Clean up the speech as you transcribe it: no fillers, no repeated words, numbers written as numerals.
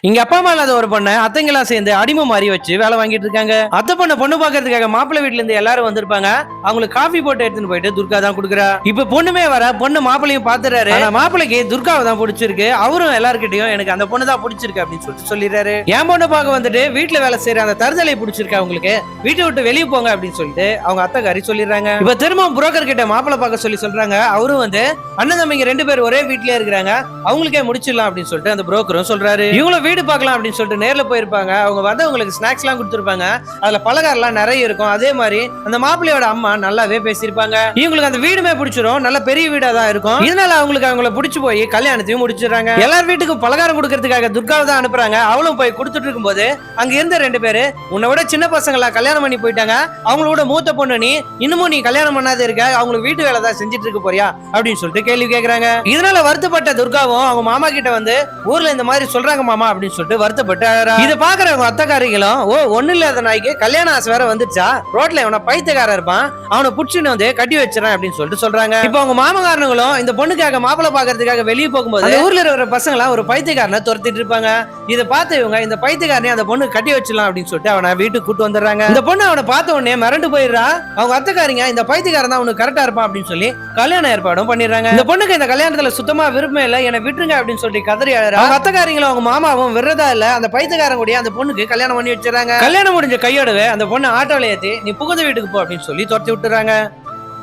இங்க அப்பா அம்மா இல்லாத ஒரு பொண்ணை அத்தைங்களா சேர்ந்து அடிமை மாதிரி வச்சு வேலை வாங்கிட்டு இருக்காங்க. அத்தை பொண்ணு பாக்குறதுக்காக மாப்பிள்ளை வீட்டுல இருந்து எல்லாரும் வந்திருப்பாங்க. அவங்களுக்கு காஃபி போட்டு எடுத்துன்னு போயிட்டு துர்கா தான் குடுக்குறா. இப்ப பொண்ணுமே வர பொண்ணு மாப்பிள்ளையும் பாத்துறாரு. மாப்பிள்ளைக்கு துர்காவை தான் பிடிச்சிருக்கு. அவரும் எல்லாருக்கிட்டையும் எனக்கு அந்த பொண்ணு தான் பிடிச்சிருக்கு அப்படின்னு சொல்லிடுறாரு. என் பொண்ணு பார்க்க வந்துட்டு வீட்டுல வேலை செய்யற அந்த தருதலை பிடிச்சிருக்கு, அவங்களுக்கு வீட்டை விட்டு வெளியே போங்க அப்படின்னு சொல்லிட்டு அவங்க அத்தைக்காரி சொல்லிடுறாங்க. இப்ப திரும்ப புரோக்கர் கிட்ட மாப்பிள்ளை பார்க்க சொல்றாங்க. அவரும் வந்து அண்ணன் தம்பிங்க 2 பேர் ஒரே வீட்லயே இருக்கிறாங்க, அவங்களுக்கே முடிச்சிடலாம் அப்படின்னு சொல்லிட்டு அந்த புரோக்கரும் சொல்றாரு. இவங்களும் வீடு பார்க்கலாம் அப்படின்னு சொல்லிட்டு நேர்ல போயிருப்பாங்க. அவங்க வந்து அவங்களுக்கு ஸ்நாக்ஸ் எல்லாம் கொடுத்துருப்பாங்க. அதுல பலகாரம் எல்லாம் நிறைய இருக்கும். அதே மாதிரி அந்த மாப்பிள்ளையோட அம்மா நல்லாவே பேசியிருப்பாங்க. இவங்களுக்கு அந்த வீடுமே பிடிச்சிரும், நல்ல பெரிய வீடா தான் இருக்கும். இதனால அவங்கள பிடிச்சு போய் கல்யாணத்தையும் முடிச்சிடறாங்க. எல்லார் வீட்டுக்கும் பலகாரம் கொடுக்கறதுக்காக துர்காவை தான் அனுப்புறாங்க. அவளும் போய் கொடுத்துட்டு இருக்கும்போது அங்க இருந்த 2 பேரு, உன்னை விட சின்ன பசங்களா கல்யாணம் பண்ணி போயிட்டாங்க, அவங்களோட மூத்த பொண்ணு நீ, இன்னமும் நீ கல்யாணம் பண்ணாத இருக்க, அவங்களுக்கு வீட்டு வேலை தான் செஞ்சுட்டு இருக்க போறியா அப்படின்னு சொல்லிட்டு கேள்வி கேட்கறாங்க. இதனால வருத்தப்பட்ட துர்காவும் அவங்க மாமா கிட்ட வந்து ஊர்ல இந்த மாதிரி சொல்றாங்க மாமா அப்படின்னு சொல்லிட்டு வருத்தப்பட்டு இதை பாக்குறவங்க அத்தக்காரிகளும், ஓ ஒண்ணு இல்லாத நாய்க்கு கல்யாண ஆசை வேற வந்துச்சா, ரோட்ல இவனை பைத்தியக்காரன் இருப்பான், அவனை புடிச்சுன்னு வந்து கட்டி வச்சிடறான் அப்படின்னு சொல்லிட்டு சொல்றாங்க. இப்போ அவங்க மாமகாரனுங்களும் இந்த பொண்ணுக்காக மாப்பிள்ளை பாக்குறதுக்காக வெளியே போகும்போது அந்த ஊர்ல இருக்கிற பசங்க எல்லாம் ஒரு பைத்தியக்காரனை துரத்திட்டு இருப்பாங்க. இதை பார்த்து இவங்க இந்த பைத்தியக்காரனை அந்த பொண்ணு கட்டி வச்சிடலாம் அப்படின்னு சொல்லிட்டு அவனை வீட்டுக்கு கூட்டு வந்துடுறாங்க. இந்த பொண்ணு அவனை பார்த்த உடனே மிரண்டு போயிடுறா. அவங்க அத்தக்காரிங்க இந்த பைத்தியக்காரன் தான் அவனுக்கு கரெக்டா இருப்பான் அப்படின்னு சொல்லி கல்யாண ஏற்பாடும் பண்ணிடுறாங்க. இந்த பொண்ணுக்கு இந்த கல்யாணத்துல சுத்தமா விருப்பம் இல்ல, என்னை விட்டுருங்க அப்படின்னு சொல்லி கதறி அழறா. அவங்க அத்தக்காரிங்களும் அவங்க மாமாவும் விடுறதா இல்ல, அந்த பைத்தியக்காரன் கூட அந்த பொண்ணுக்கு கல்யாணம் பண்ணி வச்சிடறாங்க. கல்யாணம் முடிஞ்ச கையோடவே அந்த பொண்ணு ஆட்டோல ஏத்தி நீ புகுந்த வீட்டுக்கு போ அப்படின்னு சொல்லி துரத்தி விட்டுறாங்க.